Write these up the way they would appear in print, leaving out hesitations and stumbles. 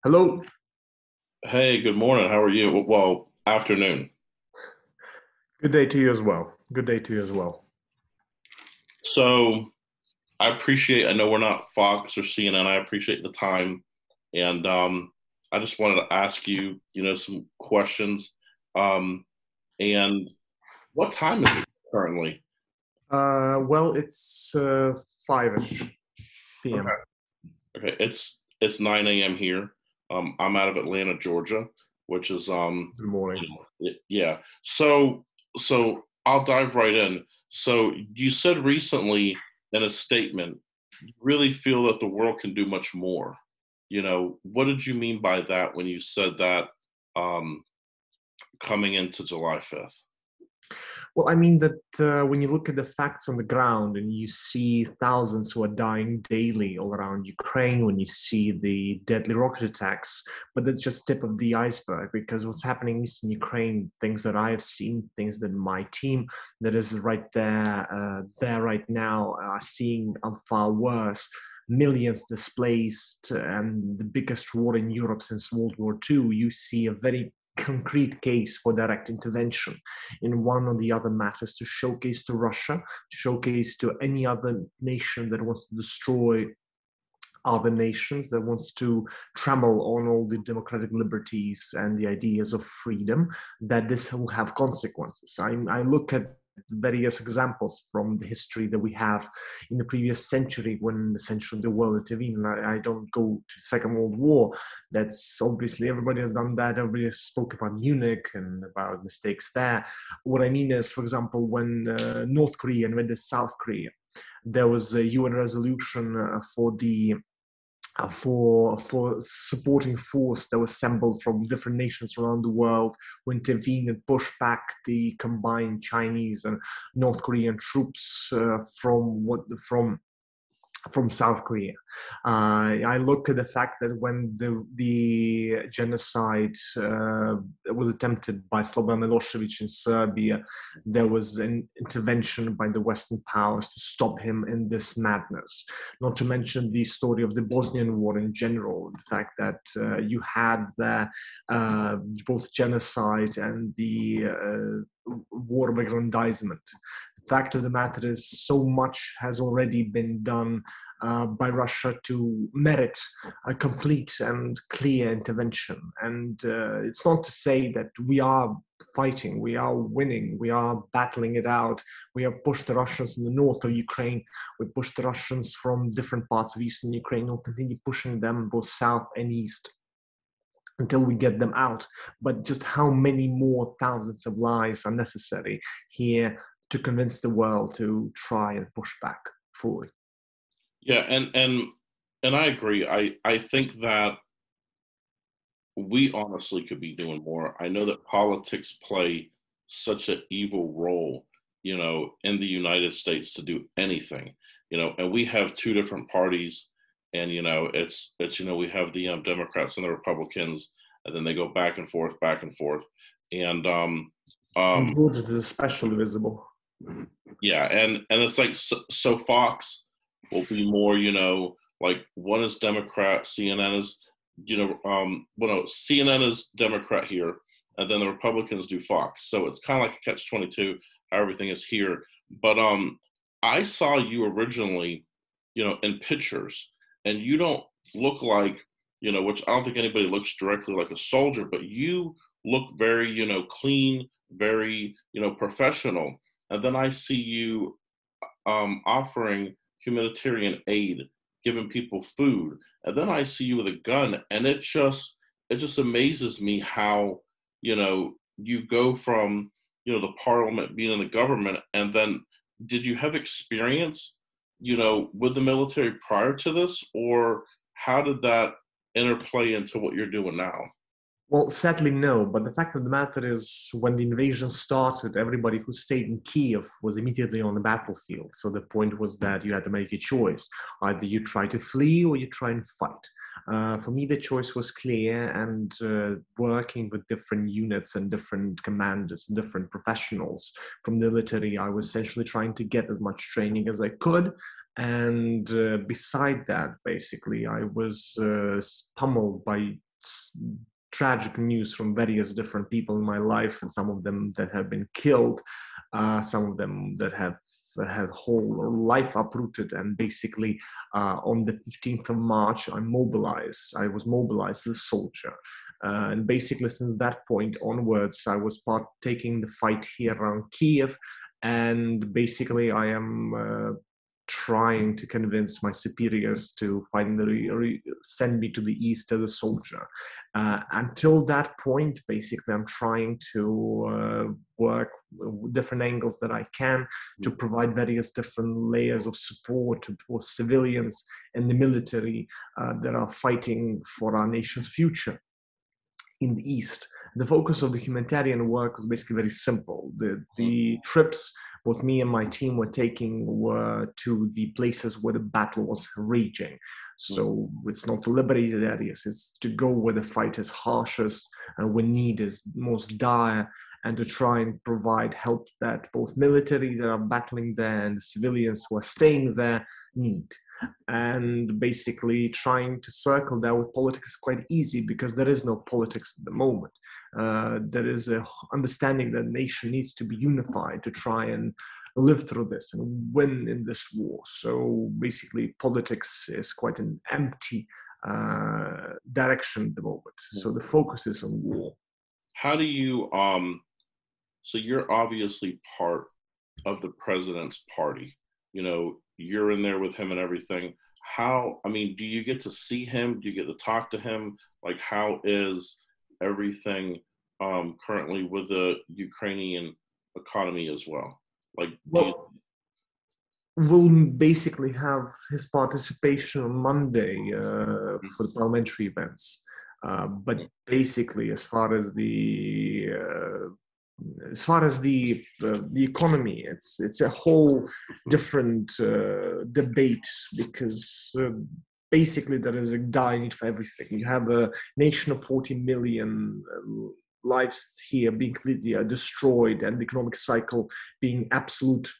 Hello. Hey, good morning. How are you? Well, afternoon. Good day to you as well. Good day to you as well. So I know we're not Fox or CNN. I appreciate the time. And I just wanted to ask you, some questions. Um, and what time is it currently? Well, it's 5ish p.m. Okay. Okay. It's 9 a.m. here. I'm out of Atlanta, Georgia, which is Good morning. yeah. So I'll dive right in. So you said recently in a statement, you really feel that the world can do much more. What did you mean by that when you said that um, coming into July 5th? Well, I mean that when you look at the facts on the ground and you see thousands who are dying daily all around Ukraine, when you see the deadly rocket attacks, but that's just tip of the iceberg because what's happening in Eastern Ukraine, things that I have seen, things that my team that is right there right now are seeing are far worse. Millions displaced and the biggest war in Europe since World War II. You see a very concrete case for direct intervention in one or the other matters to showcase to Russia, to showcase to any other nation that wants to destroy other nations, that wants to trample on all the democratic liberties and the ideas of freedom, that this will have consequences. I look at various examples from the history that we have in the previous century when essentially the world intervened. I don't go to the Second World War. That's obviously everybody has done that. Everybody has spoken about Munich and about mistakes there. What I mean is, for example, when North Korea invaded South Korea, there was a UN resolution for the for supporting force that was assembled from different nations around the world who intervened and pushed back the combined Chinese and North Korean troops from South Korea. I look at the fact that when the genocide was attempted by Slobodan Milosevic in Serbia, there was an intervention by the Western powers to stop him in this madness. Not to mention the story of the Bosnian War in general, the fact that you had both genocide and the war of aggrandizement. The fact of the matter is, so much has already been done by Russia to merit a complete and clear intervention. And it's not to say that we are fighting, we are winning, we are battling it out. We have pushed the Russians in the north of Ukraine, we pushed the Russians from different parts of eastern Ukraine, we'll continue pushing them both south and east until we get them out. But just how many more thousands of lives are necessary here to convince the world to try and push back fully? Yeah, and I agree. I think that we honestly could be doing more. I know that politics play such an evil role, in the United States to do anything, and we have two different parties, and we have the Democrats and the Republicans, and then they go back and forth, and In um, Georgia, it is especially visible. yeah, and it's like so Fox will be more, like one is Democrat, CNN is, well, no, CNN is Democrat here, and then the Republicans do Fox. So it's kind of like a catch-22, how everything is here. But I saw you originally, in pictures, and you don't look like, which I don't think anybody looks directly like a soldier, but you look very, clean, very, professional. And then I see you offering humanitarian aid, giving people food, and then I see you with a gun, and it just amazes me how you go from the parliament being in the government, and then did you have experience with the military prior to this, or how did that interplay into what you're doing now? Well, sadly, no. But the fact of the matter is, when the invasion started, everybody who stayed in Kiev was immediately on the battlefield. So the point was that you had to make a choice. Either you try to flee or you try and fight. For me, the choice was clear, and working with different units and different commanders, different professionals from the military, I was essentially trying to get as much training as I could. And beside that, basically, I was pummeled by tragic news from various different people in my life, and some of them that have been killed, some of them that have had whole life uprooted. And basically on the 15th of March, I was mobilized as a soldier. And basically since that point onwards, I was partaking the fight here around Kiev. And basically I am trying to convince my superiors to finally send me to the east as a soldier. Until that point, basically, I'm trying to work with different angles that I can to provide various different layers of support for civilians and the military that are fighting for our nation's future in the east. The focus of the humanitarian work was basically very simple. The trips both me and my team were taking were to the places where the battle was raging. So it's not the liberated areas, it's to go where the fight is harshest and where need is most dire, and to try and provide help that both military that are battling there and the civilians who are staying there need. And basically trying to circle that with politics is quite easy because there is no politics at the moment. There is a understanding that the nation needs to be unified to try and live through this and win in this war. So basically politics is quite an empty direction at the moment. So the focus is on war. How do you, so you're obviously part of the president's party, you know, you're in there with him and everything. How, I mean, do you get to see him? Do you get to talk to him? Like, how is everything currently with the Ukrainian economy as well? Like, we'll basically have his participation on Monday for the parliamentary events. But basically, as far as the economy, it's a whole different debate because basically there is a dire need for everything. You have a nation of 40 million lives here being completely destroyed, and the economic cycle being absolute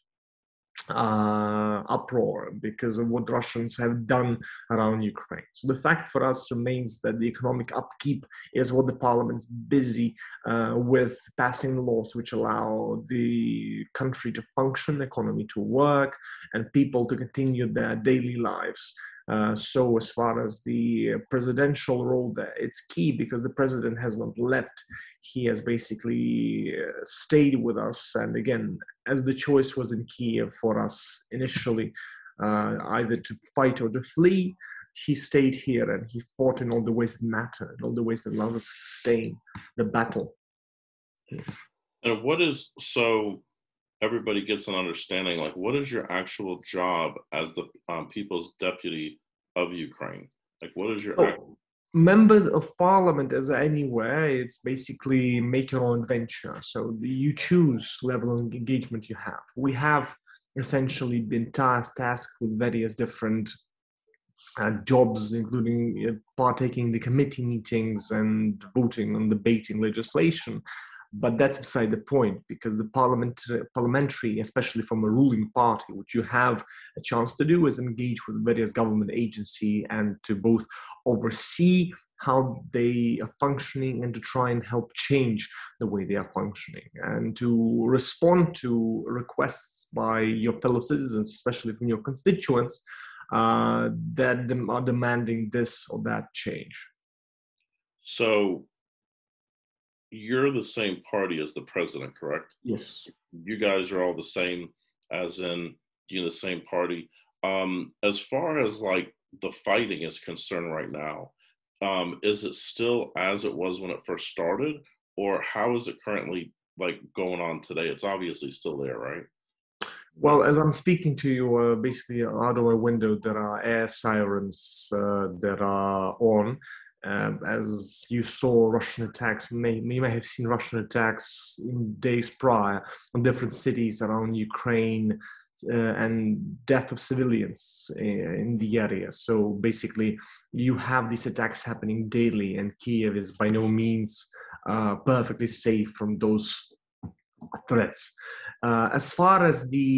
uproar because of what Russians have done around Ukraine. So the fact for us remains that the economic upkeep is what the parliament's busy with, passing laws which allow the country to function, economy to work, and people to continue their daily lives. So as far as the presidential role there, it's key because the president has not left. He has basically stayed with us. And again, as the choice was in Kiev for us initially, either to fight or to flee, he stayed here and he fought in all the ways that matter, in all the ways that allowed us to sustain the battle. And what is, so everybody gets an understanding, like, what is your actual job as the People's Deputy of Ukraine? Like, what is your actual... Members of parliament, as anywhere, it's basically make your own venture. So you choose level of engagement you have. We have essentially been tasked with various different jobs, including partaking in the committee meetings and voting on debating legislation. But that's beside the point, because the parliamentary, especially from a ruling party, what you have a chance to do is engage with various government agencies and to both oversee how they are functioning and to try and help change the way they are functioning and to respond to requests by your fellow citizens, especially from your constituents, that are demanding this or that change. So you're the same party as the president, correct? Yes. You guys are all the same, as in you're the same party. As far as like the fighting is concerned right now, is it still as it was when it first started, or how is it currently like going on today? It's obviously still there, right? Well, as I'm speaking to you, basically out of a window, there are air sirens that are on. As you saw, Russian attacks, you may have seen Russian attacks in days prior on different cities around Ukraine and death of civilians in the area. So basically, you have these attacks happening daily, and Kiev is by no means perfectly safe from those threats. As far as the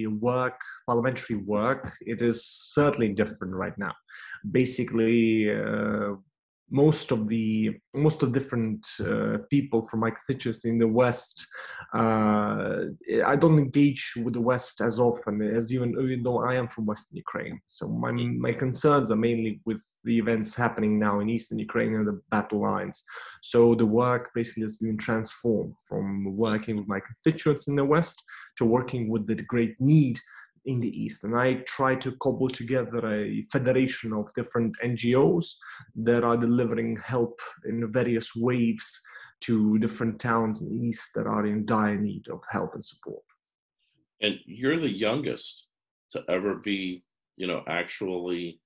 work, parliamentary work, it is certainly different right now. Basically, most of different people from my constituency in the West, I don't engage with the West as often as even though I am from Western Ukraine. So my concerns are mainly with the events happening now in Eastern Ukraine and the battle lines. So the work basically has been transformed from working with my constituents in the West to working with the great need in the East. And I try to cobble together a federation of different NGOs that are delivering help in various waves to different towns in the East that are in dire need of help and support. And you're the youngest to ever be, actually,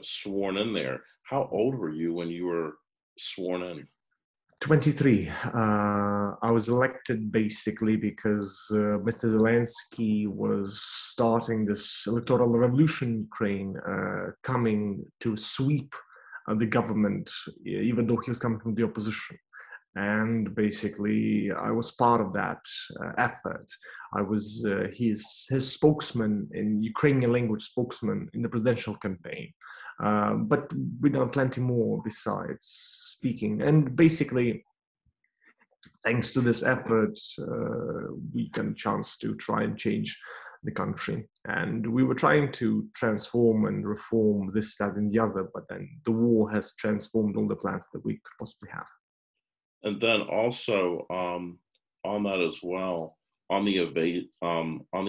sworn in there. How old were you when you were sworn in? 23. I was elected basically because Mr. Zelenskyy was starting this electoral revolution in Ukraine, coming to sweep the government, even though he was coming from the opposition. And basically, I was part of that effort. I was his spokesman, in Ukrainian language spokesman in the presidential campaign. But we've done plenty more besides speaking. And basically, thanks to this effort, we got a chance to try and change the country. And we were trying to transform and reform this, that, and the other, but then the war has transformed all the plans that we could possibly have. And then also on that as well, on the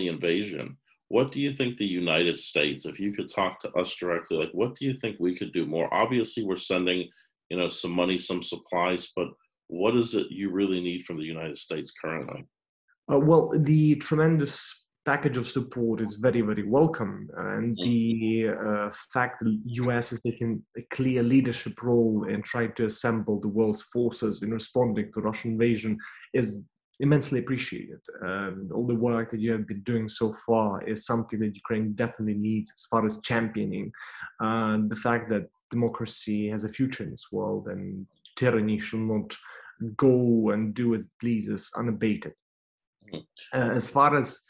invasion, what do you think the United States, if you could talk to us directly, like what do you think we could do more? Obviously, we're sending, some money, some supplies, but what is it you really need from the United States currently? Well, the tremendous package of support is very, very welcome. And the fact that the US is taking a clear leadership role in trying to assemble the world's forces in responding to Russian invasion is immensely appreciated. All the work that you have been doing so far is something that Ukraine definitely needs as far as championing the fact that democracy has a future in this world and tyranny should not go and do as it pleases unabated. As far as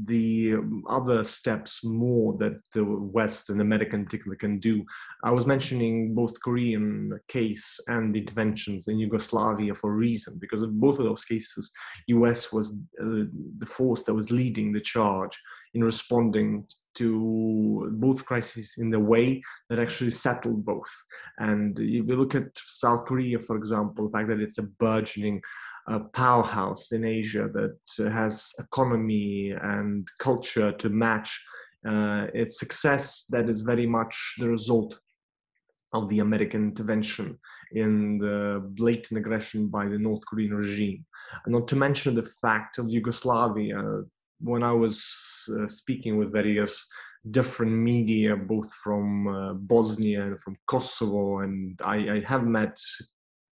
the other steps more that the West and America in particular can do, I was mentioning both Korean case and the interventions in Yugoslavia for a reason, because in both of those cases, US was the force that was leading the charge in responding to both crises in the way that actually settled both. And if you look at South Korea, for example, the fact that it's a burgeoning powerhouse in Asia that has economy and culture to match its success, that is very much the result of the American intervention in the blatant aggression by the North Korean regime. And not to mention the fact of Yugoslavia. When I was speaking with various different media, both from Bosnia and from Kosovo, and I have met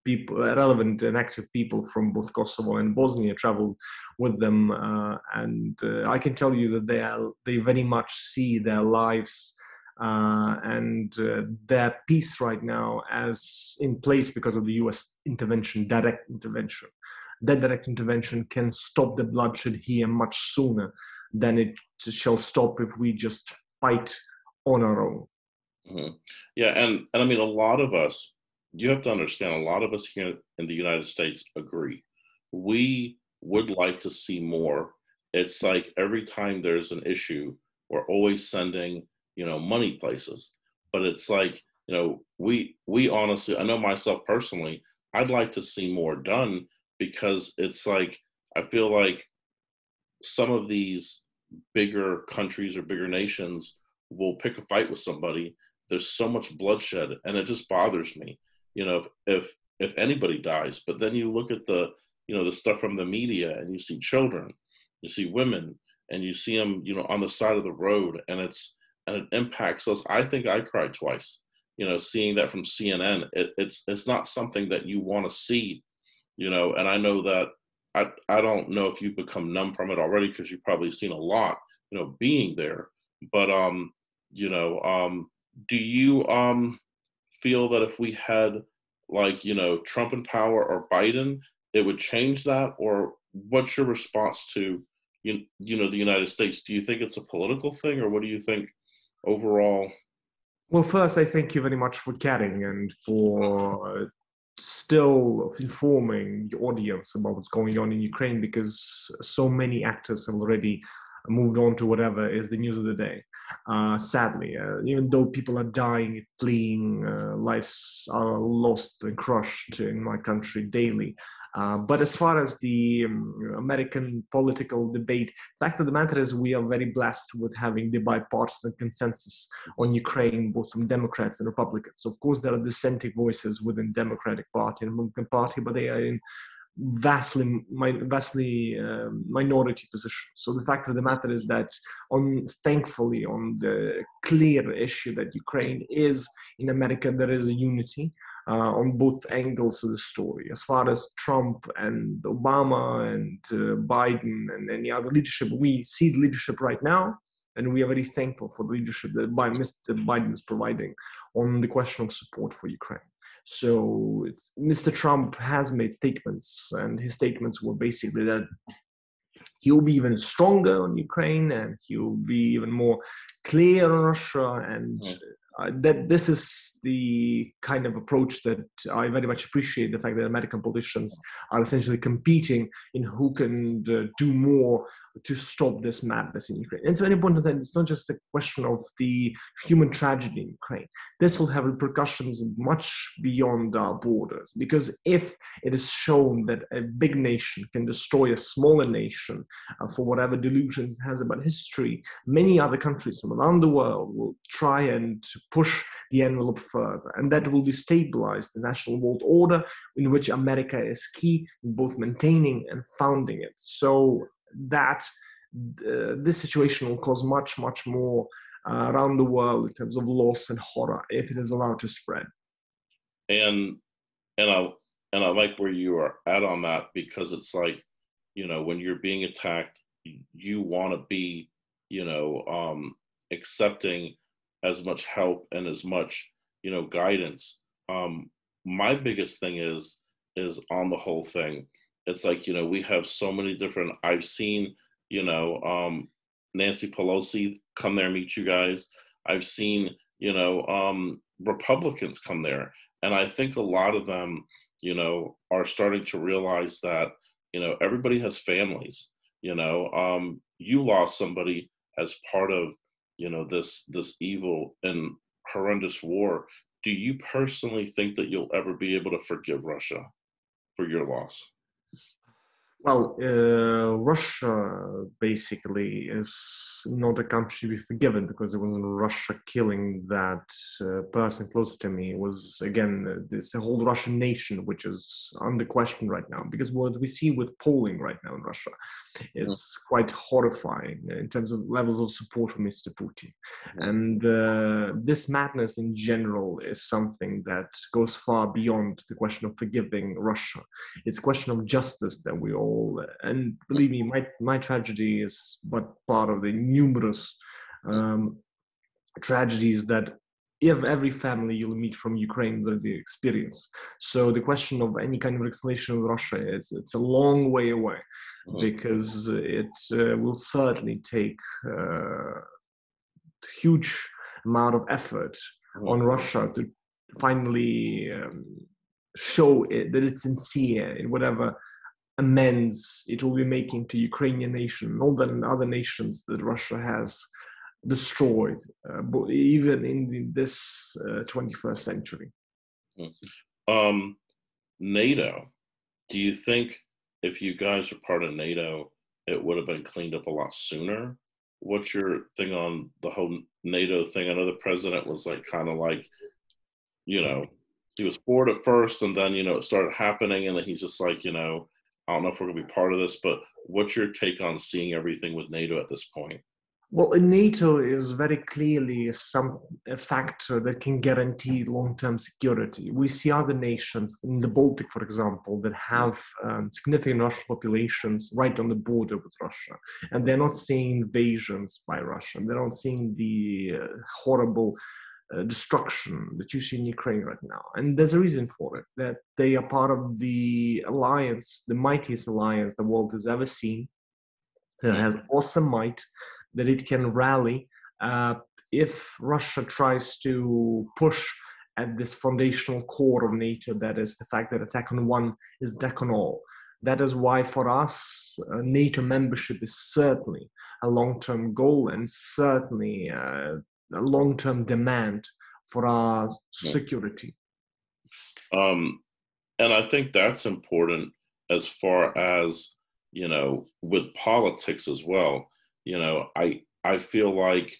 people, relevant and active people from both Kosovo and Bosnia, traveled with them, and I can tell you that they very much see their lives and their peace right now as in place because of the US intervention, direct intervention. That direct intervention can stop the bloodshed here much sooner than it shall stop if we just fight on our own. Mm-hmm. Yeah, and I mean, a lot of us, you have to understand, a lot of us here in the United States agree. We would like to see more. It's like every time there's an issue, we're always sending, money places. But it's like, we honestly, I know myself personally, I'd like to see more done, because it's like, I feel like some of these bigger countries or bigger nations will pick a fight with somebody. There's so much bloodshed, and it just bothers me, if anybody dies. But then you look at the stuff from the media, and you see children, you see women, and you see them, on the side of the road, and it impacts us. I think I cried twice, seeing that from CNN. It's not something that you want to see. And I know that I don't know if you've become numb from it already, because you've probably seen a lot, being there. But do you feel that if we had Trump in power or Biden, it would change that? Or what's your response to you know the United States? Do you think it's a political thing, or what do you think overall? Well, first, I thank you very much for chatting and for still informing the audience about what's going on in Ukraine, because so many actors have already moved on to whatever is the news of the day. Sadly, even though people are dying, fleeing, lives are lost and crushed in my country daily. But as far as the American political debate, the fact of the matter is we are very blessed with having the bipartisan consensus on Ukraine, both from Democrats and Republicans. Of course, there are dissenting voices within Democratic Party and Republican Party, but they are in vastly minority position. So the fact of the matter is that thankfully on the clear issue that Ukraine is in America, there is a unity on both angles of the story. As far as Trump and Obama and Biden and any other leadership, we see the leadership right now, and we are very thankful for the leadership that Mr. Biden is providing on the question of support for Ukraine. So Mr. Trump has made statements, and his statements were basically that he'll be even stronger on Ukraine and he'll be even more clear on Russia, and that this is the kind of approach that I very much appreciate, the fact that American politicians are essentially competing in who can do more to stop this madness in Ukraine. And it's very important that it's not just a question of the human tragedy in Ukraine. This will have repercussions much beyond our borders, because if it is shown that a big nation can destroy a smaller nation for whatever delusions it has about history, many other countries from around the world will try and push the envelope further, and that will destabilize the national world order in which America is key in both maintaining and founding it. So that this situation will cause much more around the world in terms of loss and horror if it is allowed to spread. And I like where you are at on that, because it's like, you know, when you're being attacked, you want to be, you know, accepting as much help and as much, you know, guidance. My biggest thing is on the whole thing. It's like, you know, we have so many different, I've seen, you know, Nancy Pelosi come there and meet you guys. I've seen, you know, Republicans come there. And I think a lot of them, you know, are starting to realize that, you know, everybody has families, you know, you lost somebody as part of, you know, this evil and horrendous war. Do you personally think that you'll ever be able to forgive Russia for your loss? Well, Russia basically is not a country to be forgiven, because it wasn't Russia killing that person close to me. It was, again, this whole Russian nation, which is under question right now, because what we see with polling right now in Russia is quite horrifying in terms of levels of support for Mr. Putin. And this madness in general is something that goes far beyond the question of forgiving Russia. It's a question of justice that we all, and believe me, my tragedy is but part of the numerous tragedies that every family you'll meet from Ukraine will experience. So the question of any kind of reconciliation with Russia it's a long way away, because it will certainly take huge amount of effort on Russia to finally show that it's sincere in whatever amends it will be making to Ukrainian nation and all the other nations that Russia has destroyed, even in this 21st century. NATO, do you think if you guys were part of NATO, it would have been cleaned up a lot sooner? What's your thing on the whole NATO thing? I know the president was like kind of like, you know, he was for it at first, and then, you know, it started happening, and then he's just like, you know, I don't know if we're going to be part of this, but what's your take on seeing everything with NATO at this point? Well, NATO is very clearly a factor that can guarantee long-term security. We see other nations in the Baltic, for example, that have significant Russian populations right on the border with Russia, and they're not seeing invasions by Russia. They're not seeing the horrible destruction that you see in Ukraine right now. And there's a reason for it, that they are part of the alliance, the mightiest alliance the world has ever seen. It has awesome might that it can rally if Russia tries to push at this foundational core of NATO, that is the fact that attack on one is attack on all. That is why for us, NATO membership is certainly a long-term goal and certainly a long-term demand for our security. And I think that's important as far as, you know, with politics as well. You know, I feel like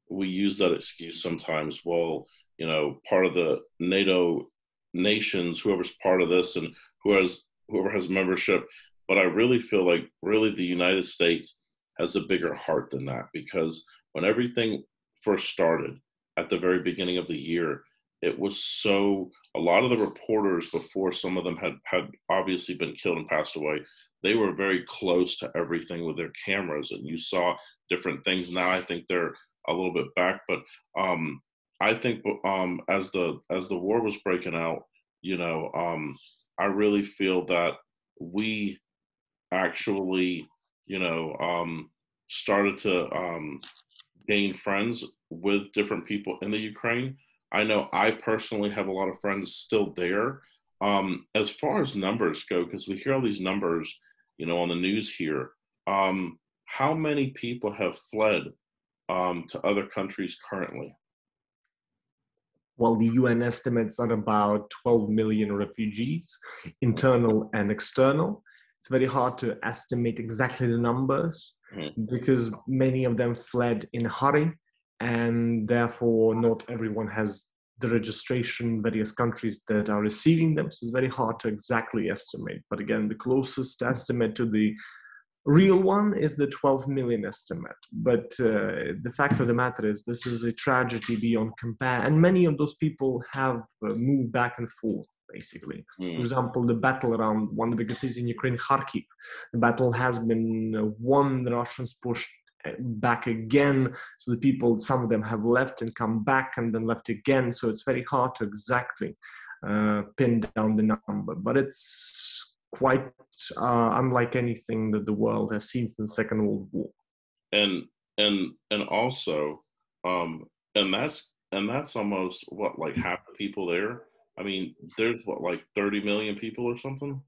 we use that excuse sometimes. Well, you know, part of the NATO nations, whoever's part of this and whoever has membership, but I really feel like really the United States has a bigger heart than that, because when everything first started at the very beginning of the year, it was a lot of the reporters, before some of them had obviously been killed and passed away, they were very close to everything with their cameras, and you saw different things. Now I think they're a little bit back, but I think as the war was breaking out, you know, I really feel that we actually, you know, started to gain friends with different people in the Ukraine. I know I personally have a lot of friends still there. As far as numbers go, because we hear all these numbers, you know, on the news here, how many people have fled to other countries currently? Well, the UN estimates are about 12 million refugees, internal and external. It's very hard to estimate exactly the numbers because many of them fled in a hurry, and therefore not everyone has the registration in various countries that are receiving them. So it's very hard to exactly estimate. But again, the closest estimate to the real one is the 12 million estimate. But the fact of the matter is this is a tragedy beyond compare. And many of those people have moved back and forth, basically. For example, the battle around one of the biggest cities in Ukraine, Kharkiv, the battle has been won, the Russians pushed back again. So the people, some of them have left and come back and then left again. So it's very hard to exactly pin down the number. But it's quite unlike anything that the world has seen since the Second World War. And also, and that's almost what, like half the people there. I mean, there's what, like 30 million people or something?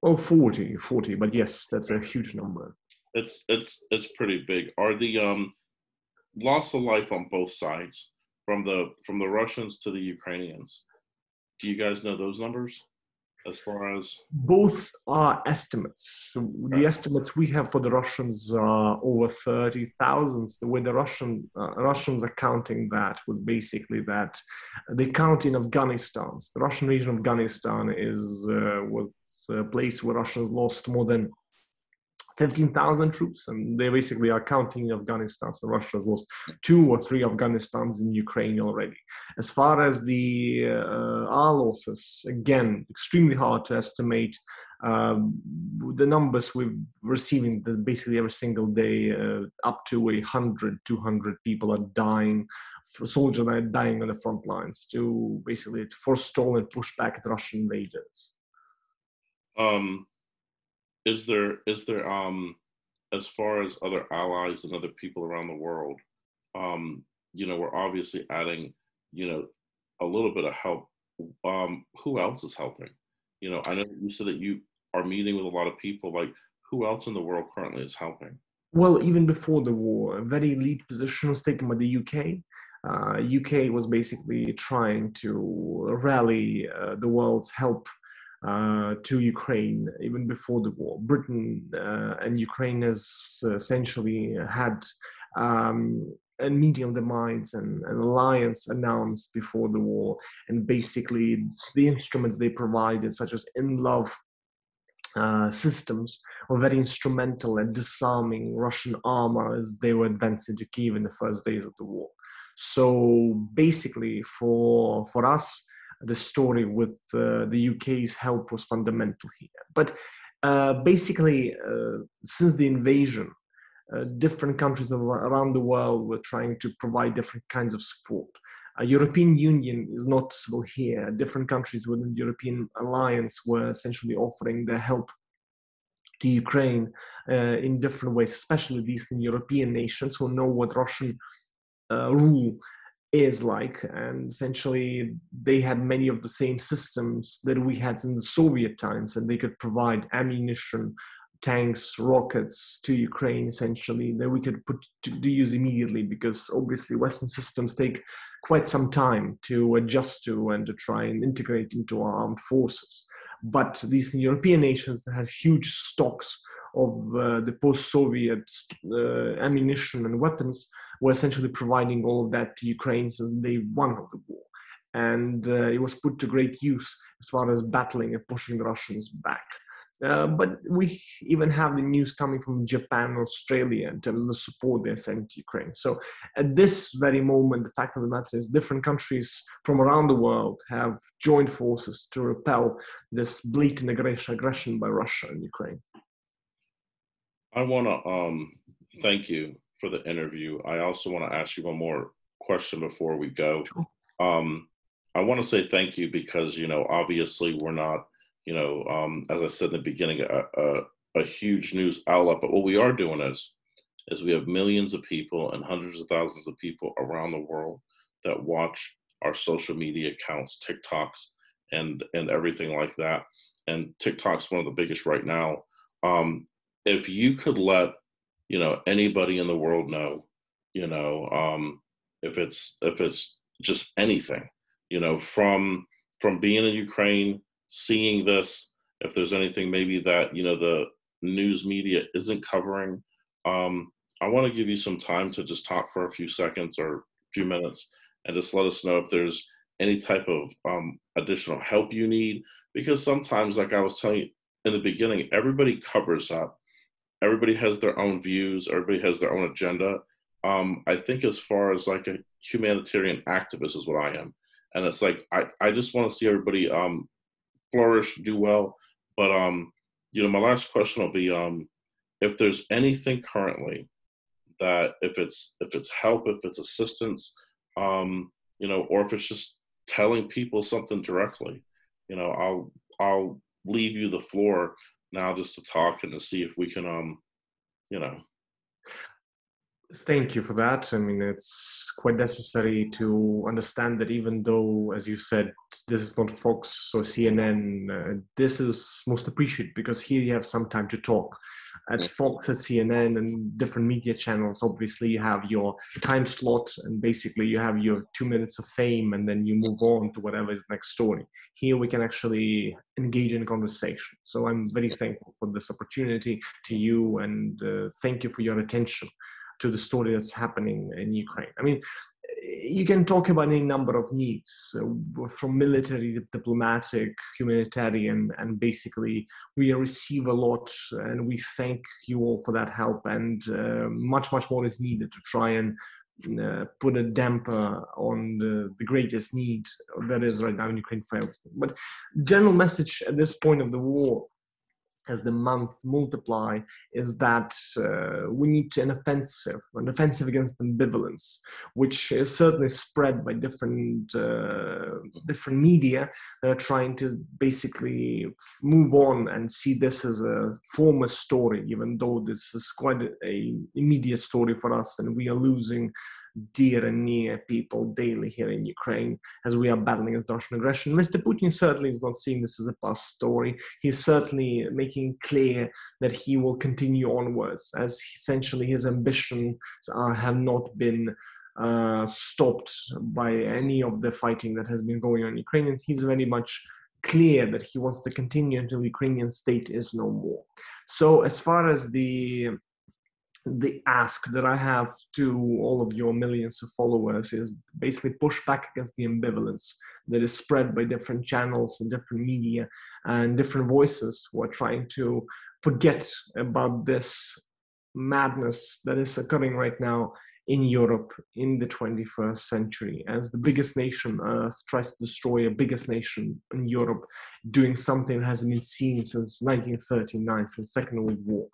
Oh, 40, but yes, that's a huge number. It's pretty big. Are the loss of life on both sides, from the Russians to the Ukrainians, do you guys know those numbers? As far as both are estimates. So the estimates we have for the Russians are over 30,000. The way the Russians are counting that was basically that they count in Afghanistan. The Russian region of Afghanistan was a place where Russia lost more than 15,000 troops, and they basically are counting Afghanistan. So Russia has lost 2 or 3 Afghanistans in Ukraine already. As far as our losses, again, extremely hard to estimate. The numbers we're receiving basically every single day, up to 100, 200 people are dying. Soldiers are dying on the front lines to basically forestall and push back the Russian invaders. Is there as far as other allies and other people around the world, you know, we're obviously adding, you know, a little bit of help. Who else is helping? You know, I know you said that you are meeting with a lot of people. Like, who else in the world currently is helping? Well, even before the war, a very lead position was taken by the UK. UK was basically trying to rally the world's help to Ukraine even before the war. Britain and Ukraine has essentially had a meeting of the minds and an alliance announced before the war, and basically the instruments they provided, such as in-love systems, were very instrumental at disarming Russian armor as they were advancing to Kyiv in the first days of the war. So basically for us, the story with the UK's help was fundamental here. But basically, since the invasion, different countries around the world were trying to provide different kinds of support. European Union is noticeable here. Different countries within the European alliance were essentially offering their help to Ukraine in different ways, especially the Eastern European nations who know what Russian rule is like, and essentially they had many of the same systems that we had in the Soviet times, and they could provide ammunition, tanks, rockets to Ukraine essentially that we could put to use immediately, because obviously Western systems take quite some time to adjust to and to try and integrate into our armed forces. But these European nations that had huge stocks of the post-Soviet ammunition and weapons were essentially providing all of that to Ukraine since day one of the war. And it was put to great use as far as battling and pushing the Russians back. But we even have the news coming from Japan and Australia in terms of the support they're sending to Ukraine. So at this very moment, the fact of the matter is different countries from around the world have joined forces to repel this blatant aggression by Russia in Ukraine. I want to thank you for the interview. I also want to ask you one more question before we go. Sure. I want to say thank you because, obviously we're not, as I said in the beginning, a huge news outlet, but what we are doing is we have millions of people and hundreds of thousands of people around the world that watch our social media accounts, TikToks, and everything like that. And TikTok's one of the biggest right now. If you could let anybody in the world know, if it's just anything, from being in Ukraine, seeing this, if there's anything maybe that the news media isn't covering, I want to give you some time to just talk for a few seconds or a few minutes and just let us know if there's any type of additional help you need, because sometimes, like I was telling you in the beginning, everybody covers up. Everybody has their own views. Everybody has their own agenda. I think as far as like a humanitarian activist is what I am. And it's like, I just want to see everybody flourish, do well. But, my last question will be, if there's anything currently that if it's help, if it's assistance, or if it's just telling people something directly, I'll leave you the floor now just to talk and to see if we can, Thank you for that. I mean, it's quite necessary to understand that even though, as you said, this is not Fox or CNN, this is most appreciated because here you have some time to talk. At Fox, at CNN, and different media channels, obviously you have your time slot and basically you have your 2 minutes of fame and then you move on to whatever is the next story. Here we can actually engage in conversation. So I'm very thankful for this opportunity to you, and thank you for your attention to the story that's happening in Ukraine. I mean, you can talk about any number of needs, from military, diplomatic, humanitarian, and basically we receive a lot, and we thank you all for that help, and much more is needed to try and put a damper on the greatest need that is right now in Ukraine for everything. But general message at this point of the war, as the months multiply, is that we need an offensive against ambivalence, which is certainly spread by different media that are trying to basically move on and see this as a former story, even though this is quite an immediate story for us, and we are losing dear and near people daily here in Ukraine as we are battling against Russian aggression. Mr. Putin certainly is not seeing this as a past story. He's certainly making clear that he will continue onwards, as essentially his ambitions have not been stopped by any of the fighting that has been going on in Ukraine. And he's very much clear that he wants to continue until the Ukrainian state is no more. So as far as the ask that I have to all of your millions of followers is basically push back against the ambivalence that is spread by different channels and different media and different voices who are trying to forget about this madness that is occurring right now in Europe in the 21st century, as the biggest nation on Earth tries to destroy a biggest nation in Europe, doing something that hasn't been seen since 1939, since the Second World War.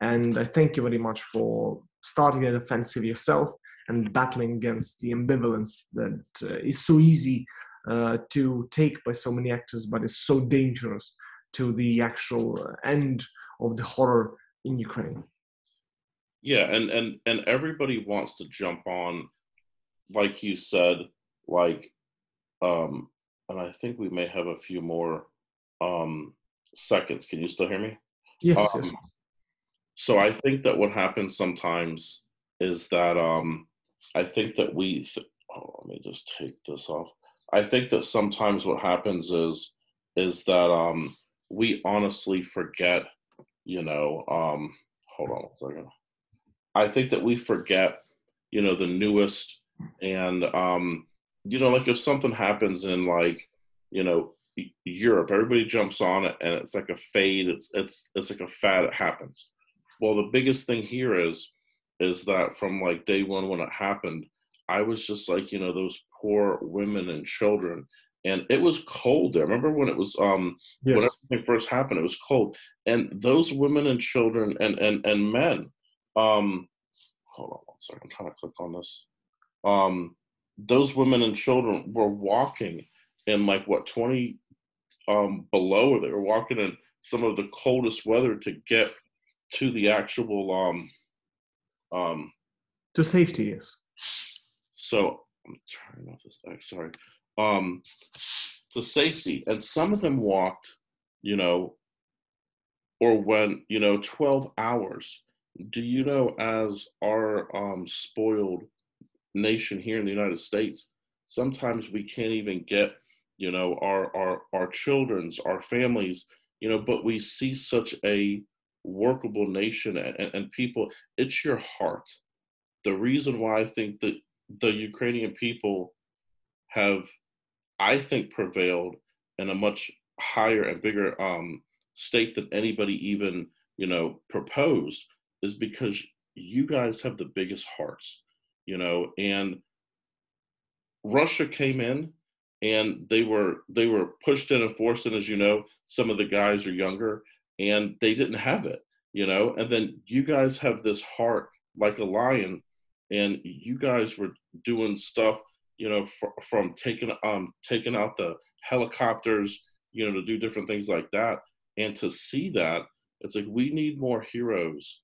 And I thank you very much for starting an offensive yourself and battling against the ambivalence that is so easy to take by so many actors, but is so dangerous to the actual end of the horror in Ukraine. Yeah, and everybody wants to jump on, like you said, like, and I think we may have a few more seconds. Can you still hear me? Yes, yes. So I think that what happens sometimes is that I think that let me just take this off. I think that sometimes what happens is that we honestly forget, hold on a second. I think that we forget, the newest, and like if something happens in Europe, everybody jumps on it and it's like a fade. It's like a fad. It happens. Well, the biggest thing here is that from like day one when it happened, I was just like, those poor women and children, and it was cold there. Remember when it was when everything first happened, it was cold, and those women and children and men. Hold on one second. I'm trying to click on this. Those women and children were walking in 20 below. They were walking in some of the coldest weather to get to the actual to safety, yes. So I'm turning off this. Sorry. To safety, and some of them walked, or went, 12 hours. Do you know, as our spoiled nation here in the United States, sometimes we can't even get, our children's, our families, but we see such a workable nation and people. It's your heart. The reason why I think that the Ukrainian people have, I think, prevailed in a much higher and bigger state than anybody even, proposed, is because you guys have the biggest hearts, and Russia came in and they were pushed in and forced in, as some of the guys are younger and they didn't have it, and then you guys have this heart like a lion, and you guys were doing stuff, from taking out the helicopters, to do different things like that. And to see that, it's like we need more heroes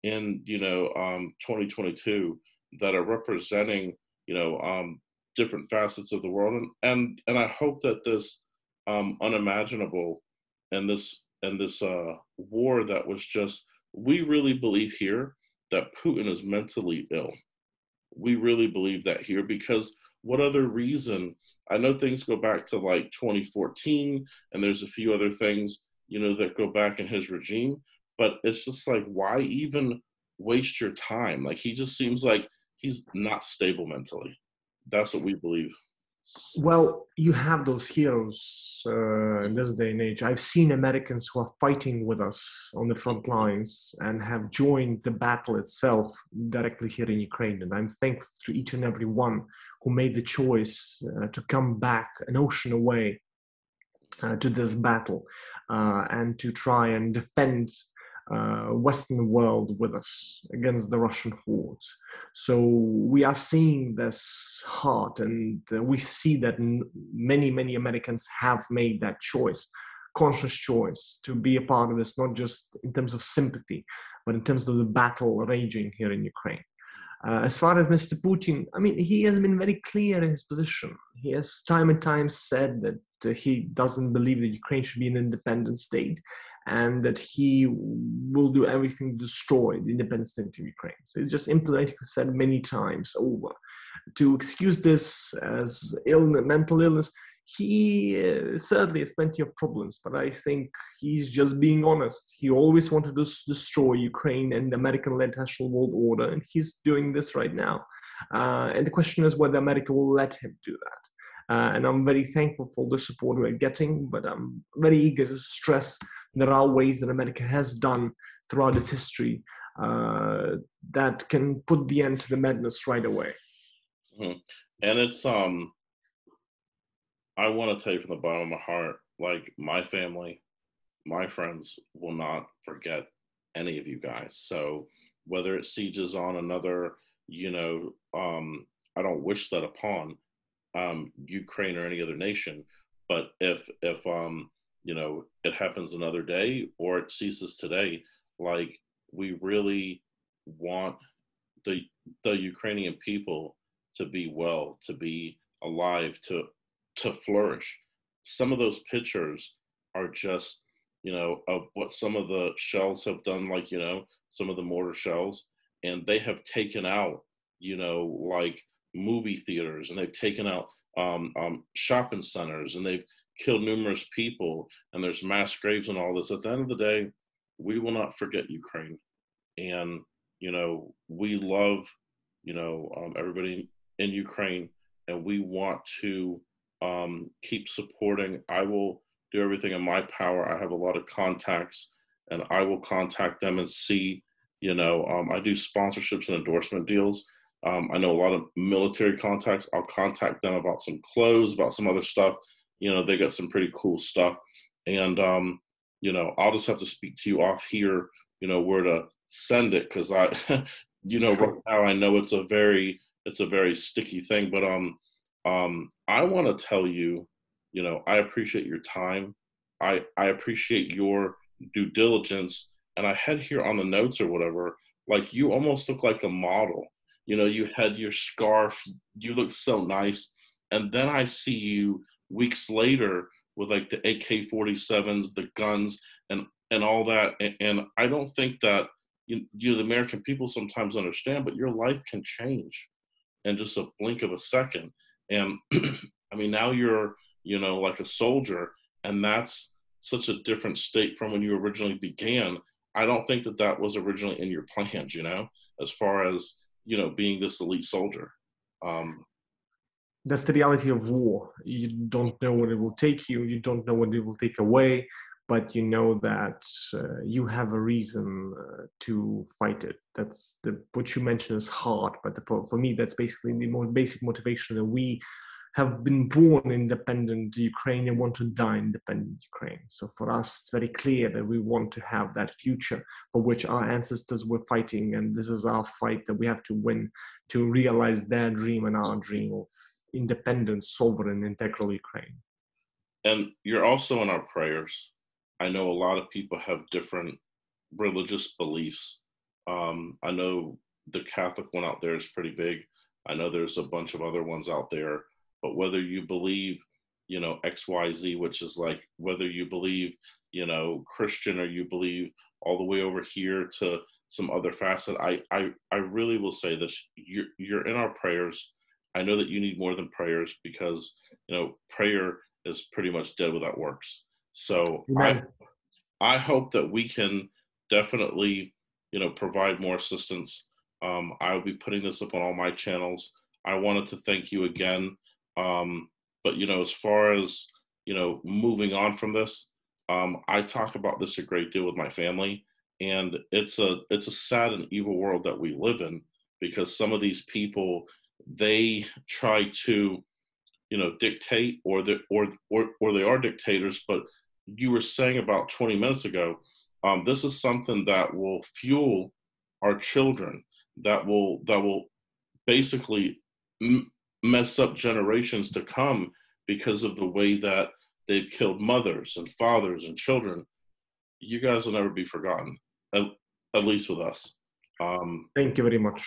in 2022 that are representing different facets of the world, and I hope that this unimaginable and this war that was just, we really believe here that Putin is mentally ill. We really believe that here, because what other reason? I know things go back to 2014, and there's a few other things that go back in his regime, but it's just like, why even waste your time? He just seems like he's not stable mentally. That's what we believe. Well, you have those heroes in this day and age. I've seen Americans who are fighting with us on the front lines and have joined the battle itself directly here in Ukraine. And I'm thankful to each and every one who made the choice to come back an ocean away to this battle and to try and defend Western world with us against the Russian hordes. So we are seeing this heart, and we see that many Americans have made that choice, conscious choice, to be a part of this, not just in terms of sympathy, but in terms of the battle raging here in Ukraine. As far as Mr. Putin, I mean, he has been very clear in his position. He has time and time said that he doesn't believe that Ukraine should be an independent state, and that he will do everything to destroy the independent state of Ukraine. So it's just implementing, said many times over. To excuse this as mental illness, he certainly has plenty of problems, but I think he's just being honest. He always wanted to destroy Ukraine and the American-led international world order, and he's doing this right now. And the question is whether America will let him do that. And I'm very thankful for the support we're getting, but I'm very eager to stress there are ways that America has done throughout its history that can put the end to the madness right away. Mm-hmm. And it's, I want to tell you from the bottom of my heart, my family, my friends will not forget any of you guys. So whether it sieges on another, you know, I don't wish that upon Ukraine or any other nation. But if you know, it happens another day or it ceases today, like, we really want the Ukrainian people to be well, to be alive, to flourish. Some of those pictures are just, you know, of what some of the shells have done, like, you know, some of the mortar shells, and they have taken out, you know, like movie theaters, and they've taken out shopping centers, and they've killed numerous people, and there's mass graves and all this. At the end of the day, we will not forget Ukraine. And, you know, we love, you know, everybody in Ukraine, and we want to keep supporting. I will do everything in my power. I have a lot of contacts, and I will contact them and see, you know, I do sponsorships and endorsement deals. I know a lot of military contacts. I'll contact them about some clothes, about some other stuff. You know, they got some pretty cool stuff. And, you know, I'll just have to speak to you off here, you know, where to send it. Cause I, you know, right now I know it's a very sticky thing, but, I want to tell you, you know, I appreciate your time. I appreciate your due diligence. And I had here on the notes or whatever, like, you almost look like a model. You know, you had your scarf, you look so nice. And then I see you weeks later with like the AK-47s, the guns, and all that. And I don't think that, you the American people sometimes understand, but your life can change in just a blink of a second. And I mean, now you're, you know, like a soldier, and that's such a different state from when you originally began. I don't think that that was originally in your plans, you know, as far as, you know, being this elite soldier. That's the reality of war. You don't know when it will take you. You don't know when it will take away, but you know that you have a reason to fight it. That's what you mentioned is hard, but for me, that's basically the most basic motivation, that we have been born independent Ukraine and want to die independent Ukraine. So for us, it's very clear that we want to have that future for which our ancestors were fighting, and this is our fight that we have to win to realize their dream and our dream of independent, sovereign, integral Ukraine. And you're also in our prayers. I know a lot of people have different religious beliefs. I know the Catholic one out there is pretty big. I know there's a bunch of other ones out there. But whether you believe, you know, XYZ, which is like whether you believe, you know, Christian, or you believe all the way over here to some other facet, I really will say this: you're in our prayers. I know that you need more than prayers, because, you know, prayer is pretty much dead without works. So I hope that we can definitely, you know, provide more assistance. I'll be putting this up on all my channels. I wanted to thank you again. But, you know, as far as, you know, moving on from this, I talk about this a great deal with my family, and it's a sad and evil world that we live in, because some of these people, they try to, you know, dictate, or they are dictators. But you were saying about 20 minutes ago, this is something that will fuel our children, that will basically mess up generations to come, because of the way that they've killed mothers and fathers and children. You guys will never be forgotten, at least with us. Thank you very much.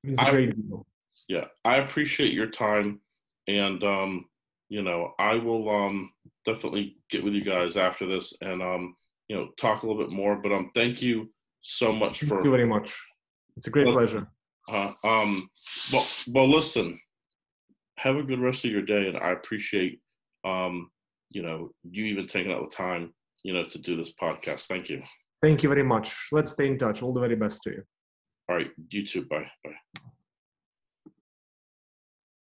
It's a great deal. Yeah, I appreciate your time, and you know, I will definitely get with you guys after this, and you know, talk a little bit more. But thank you so much for. Thank you very much. It's a great pleasure. Well, listen. Have a good rest of your day, and I appreciate, you know, you even taking out the time, you know, to do this podcast. Thank you. Thank you very much. Let's stay in touch. All the very best to you. All right, you too. Bye. Bye.